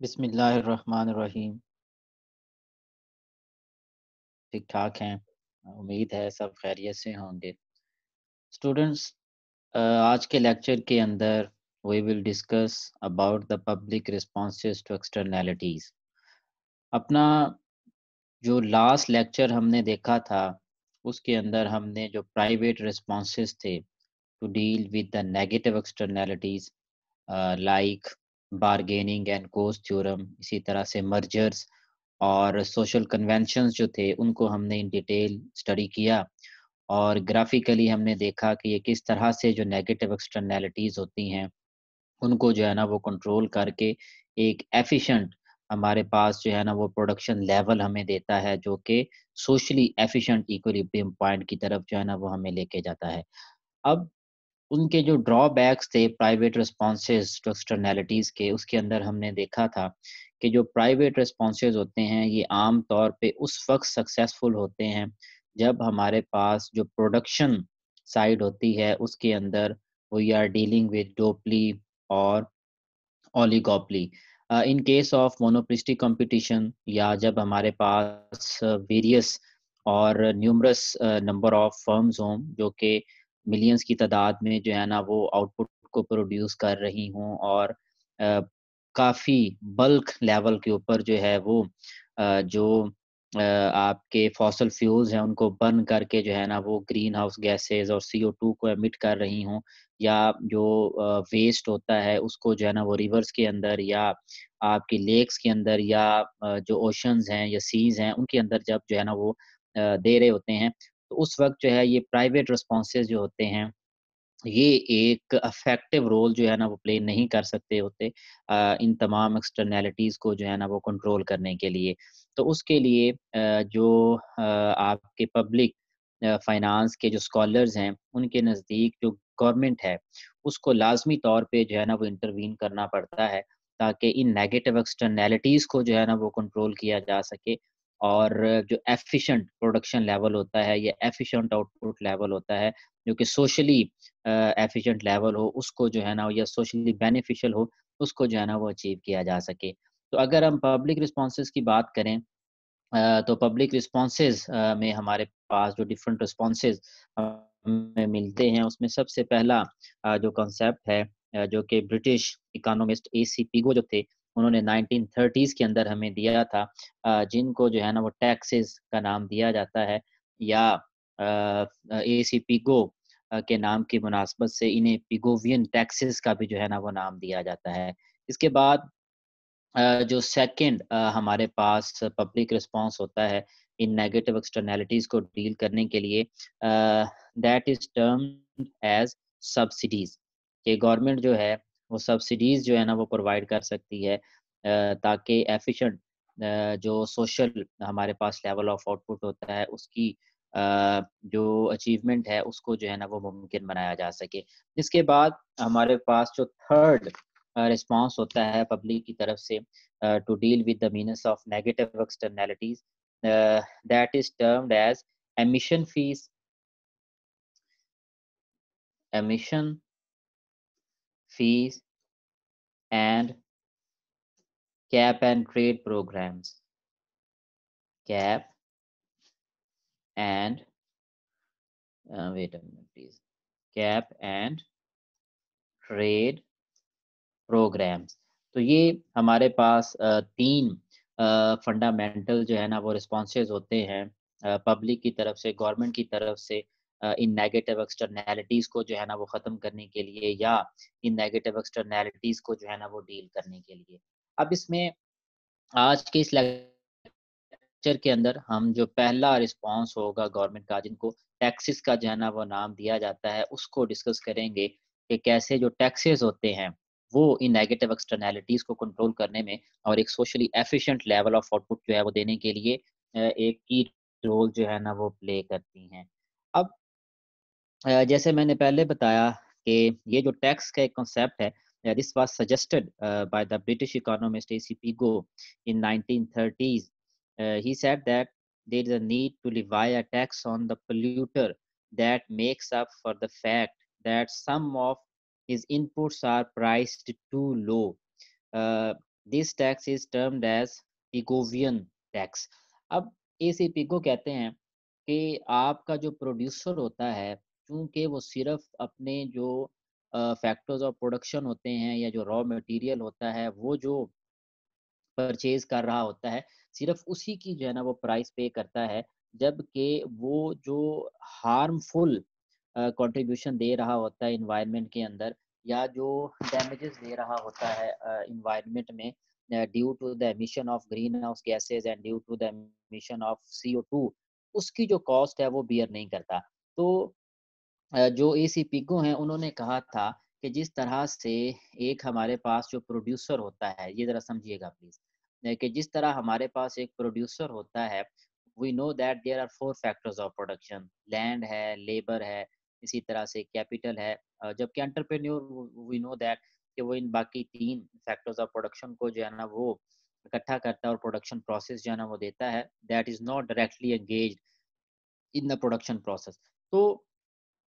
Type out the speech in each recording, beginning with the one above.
बिस्मिल्लाहिर्रहमानिर्रहीम। ठीक ठाक हैं। उम्मीद है सब खैरियत से होंगे। स्टूडेंट्स, आज के लेक्चर के अंदर we will discuss about the public responses to externalities. अपना जो लास्ट लेक्चर हमने देखा था, उसके अंदर हमने जो प्राइवेट रिस्पॉन्सेज थे to deal with the negative externalities like bargaining and Coase theorem, इसी तरह से मर्जर्स और सोशल कन्वेंशंस जो थे उनको हमने इन डिटेल स्टडी किया। और ग्राफिकली हमने देखा कि ये किस तरह से जो नेगेटिव एक्सटर्नैलिटीज़ होती हैं उनको जो है ना वो कंट्रोल करके एक एफिशिएंट हमारे पास जो है ना वो प्रोडक्शन लेवल हमें देता है, जो कि सोशली एफिशिएंट इक्विलिब्रियम पॉइंट की तरफ जो है ना वो हमें लेके जाता है। अब उनके जो ड्रॉबैक्स थे प्राइवेट रिस्पॉन्सेज़ टू एक्सटर्नैलिटीज़ के, उसके अंदर हमने देखा था कि जो प्राइवेट रिस्पॉन्सेज़ होते हैं, ये आम तौर पे उस वक़्त सक्सेसफुल होते हैं, जब हमारे पास जो प्रोडक्शन साइड होती है, उसके अंदर we are dealing with duopoly और oligopoly. In case of monopolistic competition, या जब हमारे पास वेरियस और न्यूमरस नंबर ऑफ फर्म्स हों, जो कि मिलियंस की तादाद में जो है ना वो आउटपुट को प्रोड्यूस कर रही हों, और काफ़ी बल्क लेवल के ऊपर जो है वो जो आपके फॉसल फ्यूल्स हैं उनको बर्न करके जो है ना वो ग्रीन हाउस गैसेस और CO2 को एमिट कर रही हों, या जो वेस्ट होता है उसको जो है ना वो रिवर्स के अंदर या आपकी लेक्स के अंदर, या जो ओशंस हैं या सीज़ हैं उनके अंदर जब जो है ना वो दे रहे होते हैं, तो उस वक़्त जो है ये प्राइवेट रिस्पॉन्सेज़ जो होते हैं, ये एक इफ़ेक्टिव रोल जो है ना वो प्ले नहीं कर सकते होते इन तमाम एक्सटर्नैलिटीज़ को जो है ना वो कंट्रोल करने के लिए। तो उसके लिए जो आपके पब्लिक फाइनेंस के जो स्कॉलर्स हैं, उनके नज़दीक जो गवर्नमेंट है, उसको लाज़मी तौर पे जो है ना वो इंटरवीन करना पड़ता है, ताकि इन नेगेटिव एक्सटर्नैलिटीज़ को जो है ना वो कंट्रोल किया जा सके, और जो एफ़िशिएंट प्रोडक्शन लेवल होता है या एफ़िशिएंट आउटपुट लेवल होता है, जो कि सोशली एफ़िशिएंट लेवल हो, उसको जो है ना या सोशली बेनिफिशियल हो, उसको जो है ना वो अचीव किया जा सके। तो अगर हम पब्लिक रिस्पॉन्सेज़ की बात करें, तो पब्लिक रिस्पॉन्सेज़ में हमारे पास जो डिफरेंट रिस्पॉन्सेज़ हमें मिलते हैं, उसमें सबसे पहला जो कॉन्सेप्ट है, जो कि ब्रिटिश इकोनॉमिस्ट AC पिगो जो थे, उन्होंने 1930s के अंदर हमें दिया था, जिनको जो है ना वो टैक्सेस का नाम दिया जाता है, या AC पिगो के नाम की मुनासबत से इन्हें पिगोवियन टैक्सेस का भी जो है ना वो नाम दिया जाता है। इसके बाद जो सेकंड हमारे पास पब्लिक रिस्पॉन्स होता है इन नेगेटिव एक्सटर्नैलिटीज़ को डील करने के लिए, that is termed as subsidies. कि गवर्नमेंट जो है वो सब्सिडीज़ जो है ना वो प्रोवाइड कर सकती है, ताकि एफिशिएंट जो सोशल हमारे पास लेवल ऑफ आउटपुट होता है उसकी जो अचीवमेंट है उसको जो है ना वो मुमकिन बनाया जा सके। इसके बाद हमारे पास जो थर्ड रिस्पॉन्स होता है पब्लिक की तरफ से to deal with the menace of negative externalities, that is termed as emission fees, emission fees, and cap and trade programs. Cap and wait a minute, please. Cap and trade programmes. तो ये हमारे पास 3 fundamental जो है ना वो responses होते हैं public की तरफ से, गवर्नमेंट की तरफ से, इन नेगेटिव एक्सटर्नैलिटीज़ को जो है ना वो ख़त्म करने के लिए, या इन नेगेटिव एक्सटर्नैलिटीज़ को जो है ना वो डील करने के लिए। अब इसमें आज के इस लेक्चर के अंदर हम जो पहला रिस्पॉन्स होगा गवर्नमेंट का, जिनको टैक्सेस का जो है ना वो नाम दिया जाता है, उसको डिस्कस करेंगे कि कैसे जो टैक्सेस होते हैं, वो इन नेगेटिव एक्सटर्नैलिटीज़ को कंट्रोल करने में और एक socially efficient level of output जो है वो देने के लिए एक की रोल जो है ना वो प्ले करती हैं। अब जैसे मैंने पहले बताया कि ये जो टैक्स का एक कॉन्सेप्ट है, this was suggested by the British economist AC Pigo in 1930s. He said that there is a need to levy a tax on the polluter that makes up for the fact that some of his inputs are priced too low. This tax is termed as Pigovian tax. अब इसे Pigou कहते हैं कि आपका जो producer होता है, चूँकि वो सिर्फ़ अपने जो फैक्टर्स ऑफ प्रोडक्शन होते हैं या जो रॉ मटेरियल होता है, वो जो परचेज़ कर रहा होता है, सिर्फ़ उसी की जो है ना वो प्राइस पे करता है, जबकि वो जो हार्मफुल कंट्रीब्यूशन दे रहा होता है एनवायरनमेंट के अंदर, या जो डैमेजेस दे रहा होता है एनवायरनमेंट में due to the emission of greenhouse gases and due to the emission of CO2, उसकी जो कॉस्ट है वो बियर नहीं करता। तो जो एसी पिग्गो हैं, उन्होंने कहा था कि जिस तरह से एक हमारे पास जो प्रोड्यूसर होता है, ये ज़रा समझिएगा प्लीज़, कि जिस तरह हमारे पास एक प्रोड्यूसर होता है, we know that there are 4 factors of production, land है, लेबर है, इसी तरह से कैपिटल है। जबकि एंटरप्रेन्योर वी नो दैट कि वो इन बाकी 3 फैक्टर्स ऑफ प्रोडक्शन को जो है ना वो इकट्ठा करता है और प्रोडक्शन प्रोसेस जो है ना वो देता है, that is not directly engaged in the production process. तो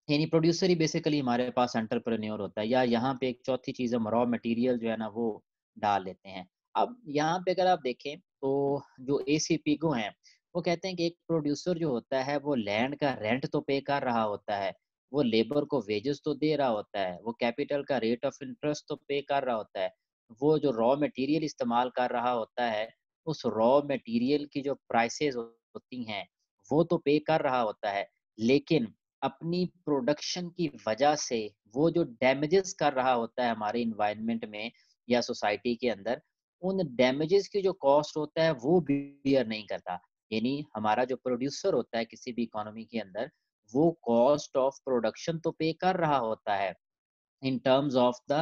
यानी प्रोड्यूसर ही बेसिकली हमारे पास एंटरप्रेन्योर होता है, या यहाँ पे एक चौथी चीज़ हम रॉ मटेरियल जो है ना वो डाल लेते हैं। अब यहाँ पे अगर आप देखें तो जो एसीपीगो हैं, वो कहते हैं कि एक प्रोड्यूसर जो होता है वो लैंड का रेंट तो पे कर रहा होता है, वो लेबर को वेजेस तो दे रहा होता है, वो कैपिटल का रेट ऑफ इंटरेस्ट तो पे कर रहा होता है, वो जो रॉ मटेरियल इस्तेमाल कर रहा होता है, उस रॉ मटेरियल की जो प्राइसेस होती हैं, वो तो पे कर रहा होता है। लेकिन अपनी प्रोडक्शन की वजह से वो जो डैमेजेस कर रहा होता है हमारे एनवायरनमेंट में या सोसाइटी के अंदर, उन डैमेजेस की जो कॉस्ट होता है वो बियर नहीं करता। यानी हमारा जो प्रोड्यूसर होता है किसी भी इकोनॉमी के अंदर, वो कॉस्ट ऑफ प्रोडक्शन तो पे कर रहा होता है in terms of the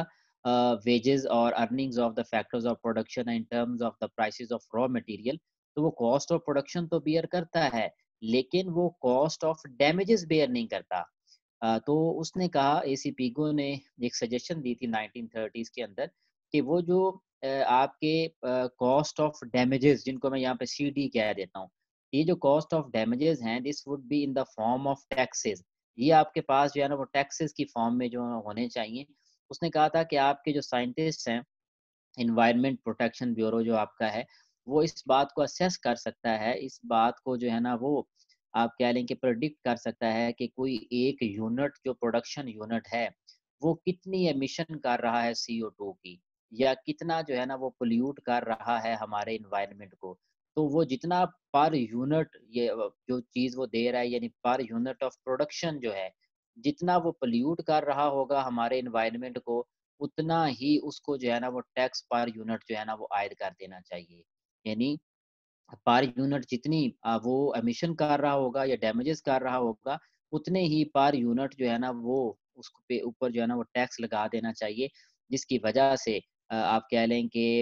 wages or earnings of the factors of production, in terms of the prices of raw material, तो वो कॉस्ट ऑफ प्रोडक्शन तो बियर करता है, लेकिन वो कॉस्ट ऑफ डैमेजेस बियर नहीं करता। तो उसने कहा, एसीपीगो ने एक सजेशन दी थी 1930s के अंदर कि वो जो आपके कॉस्ट ऑफ डैमेजेस, जिनको मैं यहाँ पे सीडी कह देता हूँ, ये जो कॉस्ट ऑफ डैमेजेस हैं, this would be in the form of taxes. ये आपके पास जो है ना वो टैक्सेस की फॉर्म में जो होने चाहिए। उसने कहा था कि आपके जो साइंटिस्ट हैं, एनवायरनमेंट प्रोटेक्शन ब्यूरो जो आपका है, वो इस बात को असेस कर सकता है, इस बात को जो है ना वो आप कह लें कि प्रेडिक्ट कर सकता है कि कोई एक यूनिट जो प्रोडक्शन यूनिट है, वो कितनी एमिशन कर रहा है CO2 की, या कितना जो है ना वो पोल्यूट कर रहा है हमारे एनवायरनमेंट को। तो वो जितना पर यूनिट ये जो चीज़ वो दे रहा है, यानी पर यूनिट ऑफ प्रोडक्शन जो है, जितना वो पोल्यूट कर रहा होगा हमारे एनवायरनमेंट को, उतना ही उसको जो है ना वो टैक्स पर यूनिट जो है ना वो आयद कर देना चाहिए। यानी पर यूनिट जितनी वो एमिशन कर रहा होगा या डैमेजेस कर रहा होगा, उतने ही पर यूनिट जो है ना वो उसको पे ऊपर जो है ना वो टैक्स लगा देना चाहिए। जिसकी वजह से आप कह लें कि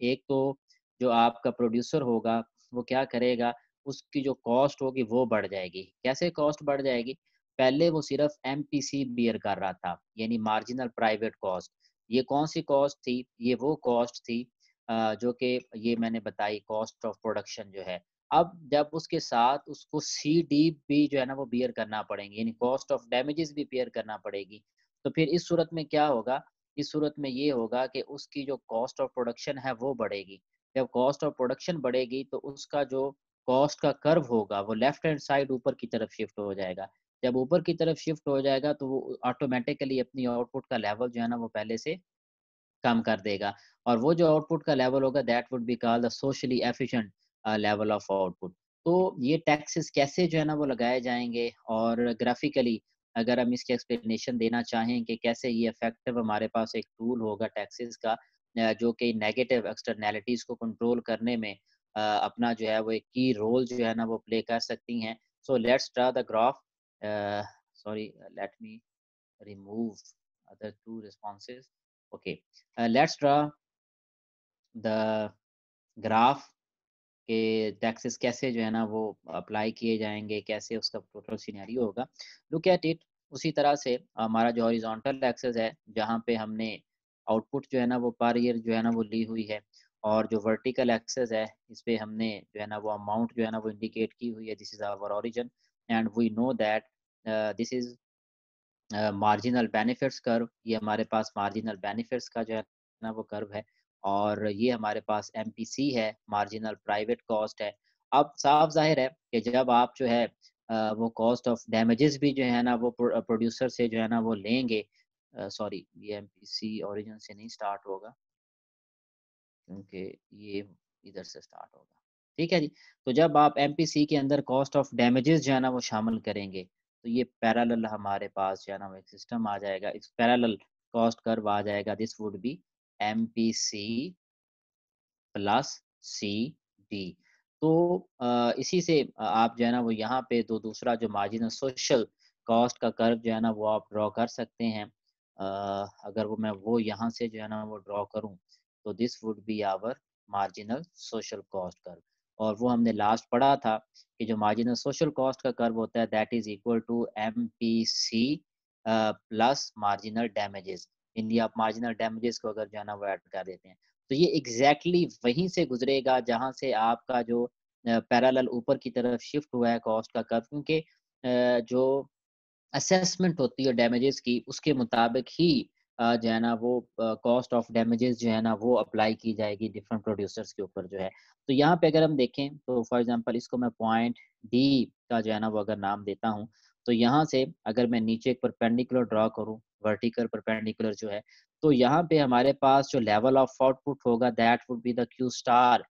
एक तो जो आपका प्रोड्यूसर होगा, वो क्या करेगा, उसकी जो कॉस्ट होगी वो बढ़ जाएगी। कैसे कॉस्ट बढ़ जाएगी? पहले वो सिर्फ़ एमपीसी बियर कर रहा था, यानी मार्जिनल प्राइवेट कॉस्ट। ये कौन-सी कॉस्ट थी? ये वो कॉस्ट थी जो कि ये मैंने बताई, कॉस्ट ऑफ प्रोडक्शन जो है। अब जब उसके साथ उसको सीडी भी जो है ना वो बियर करना पड़ेंगे, यानी कॉस्ट ऑफ डैमेजेस भी बियर करना पड़ेगी। तो फिर इस सूरत में क्या होगा? इस सूरत में ये होगा कि उसकी जो कॉस्ट ऑफ प्रोडक्शन है वो बढ़ेगी। जब कॉस्ट ऑफ प्रोडक्शन बढ़ेगी तो उसका जो कॉस्ट का कर्व होगा वो लेफ्ट हैंड साइड ऊपर की तरफ शिफ्ट हो जाएगा। जब ऊपर की तरफ शिफ्ट हो जाएगा तो वो ऑटोमैटिकली अपनी आउटपुट का लेवल जो है ना वो पहले से कम कर देगा, और वो जो आउटपुट का लेवल होगा that would be called the socially efficient level of output. तो ये टैक्सेस कैसे जो है ना वो लगाए जाएँगे, और ग्राफिकली अगर हम इसकी एक्सप्लेनेशन देना चाहें कि कैसे ये इफेक्टिव हमारे पास एक टूल होगा टैक्सेस का, जो कि नेगेटिव एक्सटर्नैलिटीज़ को कंट्रोल करने में अपना जो है वो एक की रोल जो है ना वो प्ले कर सकती हैं। So let's draw the graph, sorry, let me remove other two responses. Okay, let's draw the graph के टैक्सेस कैसे जो है ना वो अप्लाई किए जाएँगे, कैसे उसका टोटल सिनेरियो होगा। लुक एट इट, उसी तरह से हमारा जो हॉरिज़ॉन्टल एक्सेस है, जहाँ पे हमने आउटपुट जो है ना वो पर ईयर जो है ना वो ली हुई है, और जो वर्टिकल एक्सेस है, इस पे हमने जो है ना वो अमाउंट जो है ना वो इंडिकेट की हुई है, this is our origin and we know that this is marginal benefits curve. ये हमारे पास मार्जिनल बेनिफिट्स का जो है ना वो कर्व है। और ये हमारे पास एमपीसी है, मार्जिनल प्राइवेट कॉस्ट है। अब साफ ज़ाहिर है कि जब आप जो है वो कॉस्ट ऑफ डैमेजेस भी जो है ना वो प्रोड्यूसर से जो है ना वो लेंगे, सॉरी ये एमपीसी ओरिजिन से नहीं स्टार्ट होगा क्योंकि ये इधर से स्टार्ट होगा। ठीक है जी। तो जब आप एमपीसी के अंदर कॉस्ट ऑफ डैमेजेस जो है ना वो शामिल करेंगे, तो ये पैरेलल हमारे पास जो है ना वो एक सिस्टम आ जाएगा। इस पैरेलल कॉस्ट कर्व आ जाएगा। This would be MPC plus C D. तो इसी से आप जो है ना वो यहाँ पे तो दूसरा जो मार्जिनल सोशल कॉस्ट का कर्व जो है ना वो आप ड्रॉ कर सकते हैं। अगर वो मैं वो यहाँ से जो है ना वो ड्रॉ करूँ, तो this would be our marginal social cost curve. और वो हमने लास्ट पढ़ा था कि जो मार्जिनल सोशल कॉस्ट का कर्व होता है that is equal to MPC plus marginal damages. यानी आप मार्जिनल डैमेजेस को अगर जो है ना वो ऐड कर देते हैं, तो ये एग्ज़ैक्टली वहीं से गुज़रेगा जहाँ से आपका जो पैरेलल ऊपर की तरफ शिफ्ट हुआ है कॉस्ट का कर्व, क्योंकि जो असेसमेंट होती है डैमेजेस की उसके मुताबिक ही जो है ना वो कॉस्ट ऑफ डैमेजेस जो है ना वो अप्लाई की जाएगी डिफरेंट प्रोड्यूसर्स के ऊपर जो है। तो यहाँ पे अगर हम देखें तो फॉर एग्जांपल इसको मैं पॉइंट डी का जो है ना वो अगर नाम देता हूँ, तो यहाँ से अगर मैं नीचे एक परपेंडिकुलर ड्रॉ करूँ, वर्टिकल परपेंडिकुलर जो है, तो यहाँ पे हमारे पास जो लेवल ऑफ आउटपुट होगा that would be the Q star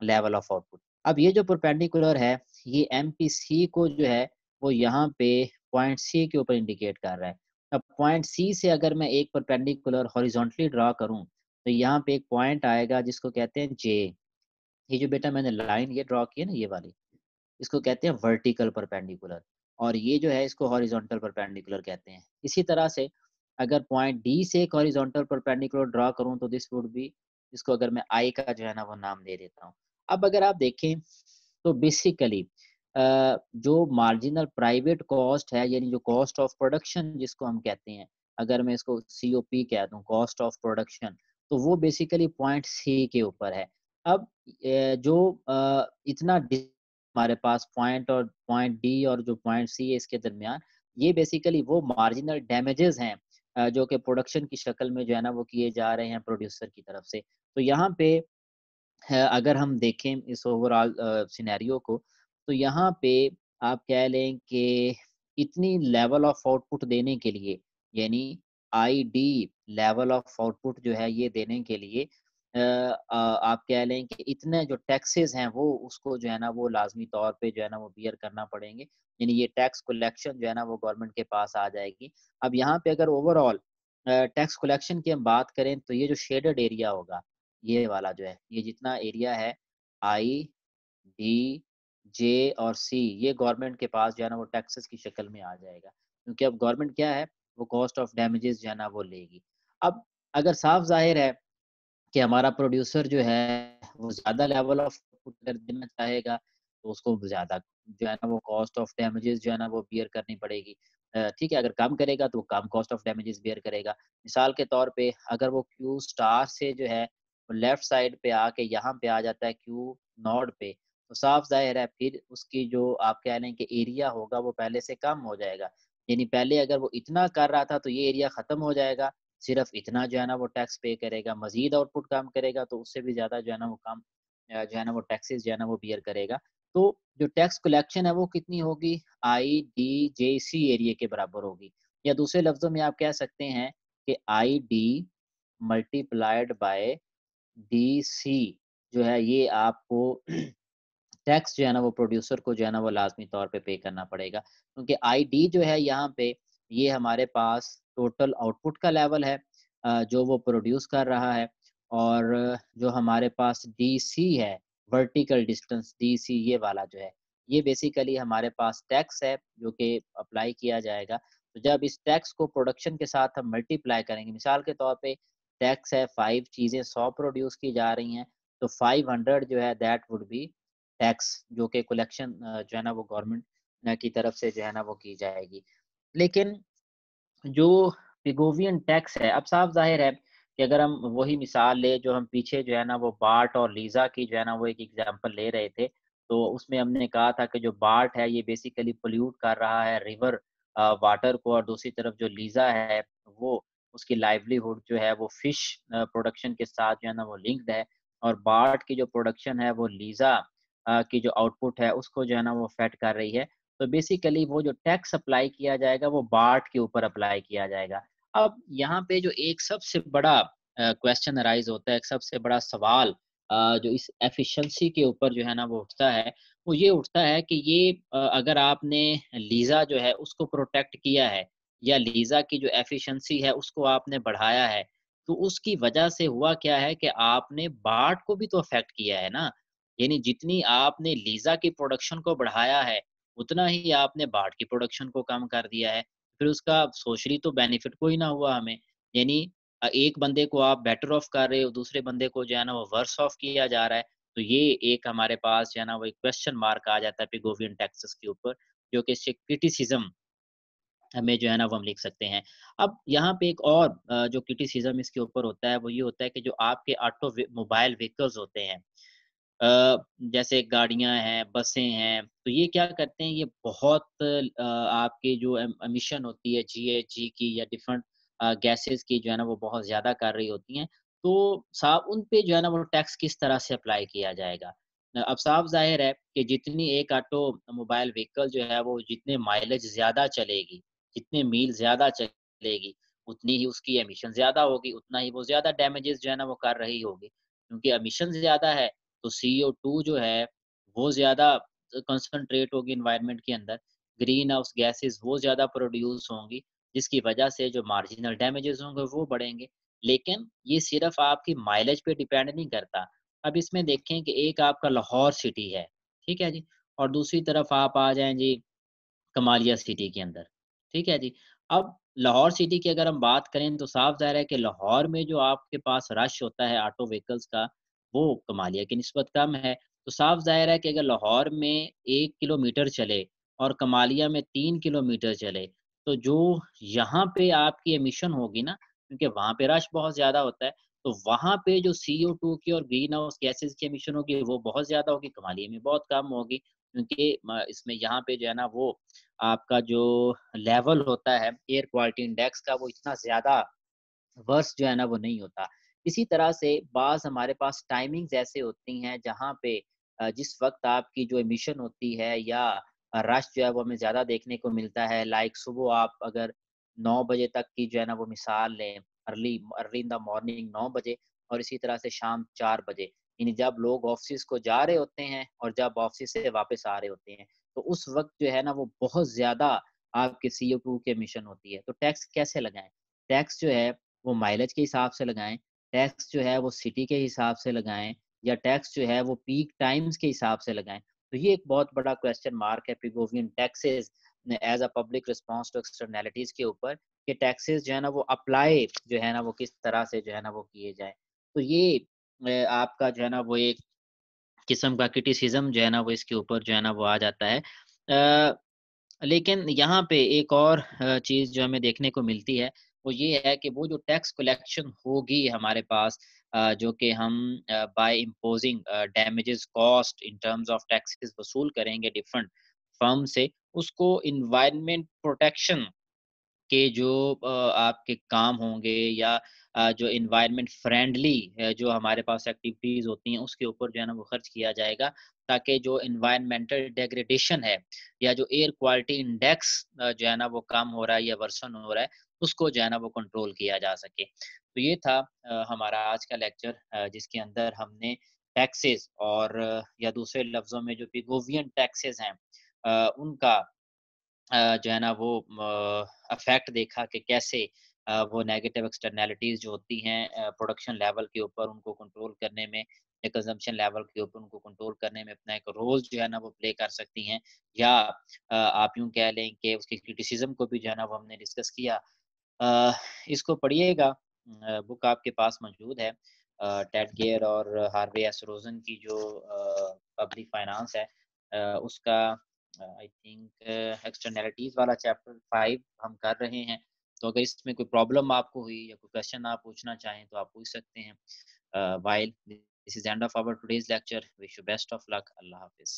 level of output. अब ये जो परपेंडिकुलर है, ये एमपीसी को जो है वो यहाँ पे पॉइंट सी के ऊपर इंडिकेट कर रहा है। अब पॉइंट सी से अगर मैं एक परपेंडिकुलर हॉरिजॉन्टली ड्रा करूँ, तो यहाँ पे एक पॉइंट आएगा जिसको कहते हैं जे। ये जो बेटा मैंने लाइन ये ड्रा की है ना ये वाली, इसको कहते हैं वर्टिकल परपेंडिकुलर, और ये जो है इसको हॉरिजॉन्टल परपेंडिकुलर कहते हैं। इसी तरह से अगर पॉइंट डी से एक हॉरिजॉन्टल परपेंडिकुलर ड्रा करूँ, तो दिस वुड बी, इसको अगर मैं आई का जो है ना वो नाम दे देता हूँ। अब अगर आप देखें तो बेसिकली जो मार्जिनल प्राइवेट कॉस्ट है, यानी जो कॉस्ट ऑफ प्रोडक्शन जिसको हम कहते हैं, अगर मैं इसको सीओपी कह दूँ, कॉस्ट ऑफ प्रोडक्शन, तो वो बेसिकली पॉइंट सी के ऊपर है। अब जो इतना हमारे पास पॉइंट और पॉइंट डी और जो पॉइंट सी है इसके दरमियान, ये बेसिकली वो मार्जिनल डैमेजेस हैं जो कि प्रोडक्शन की शक्ल में जो है ना वो किए जा रहे हैं प्रोड्यूसर की तरफ से। तो यहाँ पे है, अगर हम देखें इस ओवरऑल सिनेरियो को, तो यहाँ पे आप कह लें कि इतनी लेवल ऑफ आउटपुट देने के लिए, यानी आईडी लेवल ऑफ आउटपुट जो है ये देने के लिए आप कह लें कि इतने जो टैक्सेस हैं वो उसको जो है ना वो लाजमी तौर पे जो है ना वो बियर करना पड़ेंगे। यानी ये टैक्स कलेक्शन जो है ना वो गवर्नमेंट के पास आ जाएगी। अब यहाँ पे अगर ओवरऑल टैक्स कलेक्शन की हम बात करें, तो ये जो शेडेड एरिया होगा, ये वाला जो है, ये जितना एरिया है आई, डी, जे और सी, ये गवर्नमेंट के पास जो है ना वो टैक्सेस की शक्ल में आ जाएगा। क्योंकि अब गवर्नमेंट क्या है, वो कॉस्ट ऑफ डैमेजेस जो है ना वो लेगी। अब अगर साफ ज़ाहिर है कि हमारा प्रोड्यूसर जो है वो ज़्यादा लेवल ऑफ इनपुट अगर देना चाहेगा, तो उसको ज़्यादा जो है ना वो कॉस्ट ऑफ डैमेजेस जो है ना वो बियर करनी पड़ेगी। ठीक है, अगर कम करेगा तो वो कम कॉस्ट ऑफ डैमेजेस बियर करेगा। मिसाल के तौर पे अगर वो क्यू स्टार से जो है लेफ्ट साइड पे आके यहाँ पे आ जाता है क्यू नोड पे, तो साफ ज़ाहिर है फिर उसकी जो आप कह लें कि एरिया होगा वो पहले से कम हो जाएगा। यानी पहले अगर वो इतना कर रहा था तो ये एरिया खत्म हो जाएगा, सिर्फ़ इतना जो है ना वो टैक्स पे करेगा, मज़ीद आउटपुट कम करेगा तो उससे भी ज़्यादा जो है ना वो कम जो है ना वो टैक्सेस जो है ना वो बियर करेगा। तो जो टैक्स कलेक्शन है वो कितनी होगी? आईडीजेसी एरिया के बराबर होगी, या दूसरे लफ्ज़ों में आप कह सकते हैं कि आईडी मल्टीप्लाइड बाय डीसी जो है ये आपको टैक्स जो है ना वो प्रोड्यूसर को जो है ना वो लाज़मी तौर पे करना पड़ेगा। क्योंकि आईडी जो है यहाँ पे ये हमारे पास टोटल आउटपुट का लेवल है जो वो प्रोड्यूस कर रहा है, और जो हमारे पास डीसी है, वर्टिकल डिस्टेंस डीसी ये वाला जो है, ये बेसिकली हमारे पास टैक्स है जो कि अप्लाई किया जाएगा। तो जब इस टैक्स को प्रोडक्शन के साथ हम मल्टीप्लाई करेंगे, मिसाल के तौर पे टैक्स है 5 चीज़ें 100 प्रोड्यूस की जा रही हैं, तो 500 जो है दैट वुड बी टैक्स जो कि कलेक्शन जो है ना वो गवर्नमेंट की तरफ से जो है ना वो की जाएगी। लेकिन जो पिगोवियन टैक्स है, अब साफ ज़ाहिर है कि अगर हम वही मिसाल लें जो हम पीछे जो है ना वो बार्ट और लीज़ा की जो है ना वो एक एग्ज़ाम्पल ले रहे थे, तो उसमें हमने कहा था कि जो बार्ट है ये बेसिकली पोल्यूट कर रहा है रिवर वाटर को, और दूसरी तरफ जो लीज़ा है वो उसकी लाइवलीहुड जो है वो फिश प्रोडक्शन के साथ जो है ना वो लिंक्ड है, और बार्ट की जो प्रोडक्शन है वो लीज़ा की जो आउटपुट है उसको जो है ना वो फेड कर रही है। तो बेसिकली वो जो टैक्स अप्लाई किया जाएगा वो बार्ट के ऊपर अप्लाई किया जाएगा। अब यहाँ पे जो एक सबसे बड़ा क्वेश्चन अराइज़ होता है, एक सबसे बड़ा सवाल जो इस एफिशिएंसी के ऊपर जो है ना वो उठता है, वो ये उठता है कि ये अगर आपने लीज़ा जो है उसको प्रोटेक्ट किया है, या लीज़ा की जो एफिशिएंसी है उसको आपने बढ़ाया है, तो उसकी वजह से हुआ क्या है कि आपने बार्ट को भी तो अफ़ेक्ट किया है ना। यानी जितनी आपने लीज़ा की प्रोडक्शन को बढ़ाया है, उतना ही आपने बार्ट की प्रोडक्शन को कम कर दिया है। फिर उसका सोशली तो बेनिफिट कोई ना हुआ हमें। यानी एक बंदे को आप बेटर ऑफ कर रहे हो, दूसरे बंदे को जो है ना वो वर्स ऑफ किया जा रहा है। तो ये एक हमारे पास जो है ना वो एक क्वेश्चन मार्क आ जाता है पिगोवियन टैक्सेस के ऊपर, जो कि इससे क्रिटिसिज्म हमें जो है ना वो हम लिख सकते हैं। अब यहाँ पे एक और जो क्रिटिसिज्म इसके ऊपर होता है वो ये होता है कि जो आपके मोबाइल व्हीकल्स होते हैं, जैसे गाड़ियाँ हैं, बसें हैं, तो ये क्या करते हैं, ये बहुत आपके जो एमिशन होती है जीएचजी की या डिफरेंट गैसेज़ की जो है ना वो बहुत ज़्यादा कर रही होती हैं। तो साहब उन पे जो है ना वो टैक्स किस तरह से अप्लाई किया जाएगा? अब साफ ज़ाहिर है कि जितनी एक ऑटोमोबाइल व्हीकल जो है वो जितने माइलेज ज़्यादा चलेगी, जितने मील ज़्यादा चलेगी, उतनी ही उसकी एमिशन ज़्यादा होगी, उतना ही वो ज़्यादा डैमेजेज़ जो है ना वो कर रही होगी। क्योंकि एमिशन ज़्यादा है तो CO2 जो है वो ज़्यादा कंसंट्रेट होगी एनवायरनमेंट के अंदर, ग्रीन हाउस गैसेज़ वो ज़्यादा प्रोड्यूस होंगी, जिसकी वजह से जो मार्जिनल डैमेजेज़ होंगे वो बढ़ेंगे। लेकिन ये सिर्फ़ आपकी माइलेज पे डिपेंड नहीं करता। अब इसमें देखें कि एक आपका लाहौर सिटी है, ठीक है जी? और दूसरी तरफ आप आ जाएँ जी कमालिया सिटी के अंदर, ठीक है जी। अब लाहौर सिटी की अगर हम बात करें तो साफ ज़ाहिर है कि लाहौर में जो आपके पास रश होता है ऑटो व्हीकल्स का, वो कमालिया की निस्बत कम है। तो साफ ज़ाहिर है कि अगर लाहौर में 1 किलोमीटर चले और कमालिया में 3 किलोमीटर चले, तो जो यहाँ पे आपकी एमिशन होगी ना, क्योंकि वहाँ पे रश बहुत ज़्यादा होता है, तो वहाँ पे जो CO2 की और ग्रीन हाउस गैसेज़ की एमिशन होगी, वो बहुत ज़्यादा होगी, कमालिया में बहुत कम होगी। क्योंकि इसमें यहाँ पे जो है ना वो आपका जो लेवल होता है एयर क्वालिटी इंडेक्स का वो इतना ज़्यादा वर्स्ट जो है ना वो नहीं होता। इसी तरह से बाज़ हमारे पास टाइमिंग्स ऐसे होती हैं जहाँ पे जिस वक़्त आपकी जो एमिशन होती है या रश जो है वो हमें ज़्यादा देखने को मिलता है। लाइक सुबह आप अगर 9 बजे तक की जो है ना वो मिसाल लें, early early in the morning 9 बजे, और इसी तरह से शाम 4 बजे। यानी जब लोग ऑफ़िस को जा रहे होते हैं और जब ऑफ़िस से वापस आ रहे होते हैं, तो उस वक़्त जो है ना वो बहुत ज़्यादा आपके CO2 की एमिशन होती है। तो टैक्स कैसे लगाएँ? टैक्स जो है वो माइलेज के हिसाब से लगाएँ, टैक्स जो है वो सिटी के हिसाब से लगाएँ, या टैक्स जो है वो पीक टाइम्स के हिसाब से लगाएँ। तो ये एक बहुत बड़ा क्वेश्चन मार्क है Pigovian taxes as a public response to externalities के ऊपर, कि टैक्सेस जो है ना वो अप्लाई जो है ना वो किस तरह से जो है ना वो किए जाएँ। तो ये आपका जो है ना वो एक किस्म का क्रिटिसिज़्म जो है ना वो इसके ऊपर जो है ना वो आ जाता है। लेकिन यहाँ पे एक और चीज़ जो हमें देखने को मिलती है, वो ये है कि वो जो टैक्स कलेक्शन होगी हमारे पास, जो कि हम by imposing damages cost in terms of taxes वसूल करेंगे डिफरेंट फर्म से, उसको एनवायरनमेंट प्रोटेक्शन के जो आपके काम होंगे, या जो एनवायरनमेंट फ्रेंडली जो हमारे पास एक्टिविटीज़ होती हैं, उसके ऊपर जो है ना वो खर्च किया जाएगा, ताकि जो एनवायरनमेंटल डिग्रेडेशन है या जो एयर क्वालिटी इंडेक्स जो है ना वो कम हो रहा है या वर्सन हो रहा है, उसको जो है ना वो कंट्रोल किया जा सके। तो ये था हमारा आज का लेक्चर, जिसके अंदर हमने टैक्सेस और या दूसरे लफ्ज़ों में जो पिगोवियन टैक्सेस हैं, उनका जो है ना वो इफ़ेक्ट देखा कि कैसे वो नेगेटिव एक्सटर्नैलिटीज़ जो होती हैं प्रोडक्शन लेवल के ऊपर उनको कंट्रोल करने में, या कंज़म्पशन लेवल के ऊपर उनको कंट्रोल करने में अपना एक रोल जो है ना वो प्ले कर सकती हैं। या आप यूँ कह लें कि उसके क्रिटिसिज़्म को भी जो है ना वो हमने डिस्कस किया। अ, इसको पढ़िएगा, बुक आपके पास मौजूद है। टेड गेयर और हार्वे एस रोज़न की जो पब्लिक फाइनेंस है, उसका आई थिंक एक्सटर्नैलिटीज़ वाला चैप्टर 5 हम कर रहे हैं। तो अगर इसमें कोई प्रॉब्लम आपको हुई या कोई क्वेश्चन आप पूछना चाहें तो आप पूछ सकते हैं। While this is end of our today's lecture, wish you best of luck. अल्लाह हाफ़िज़।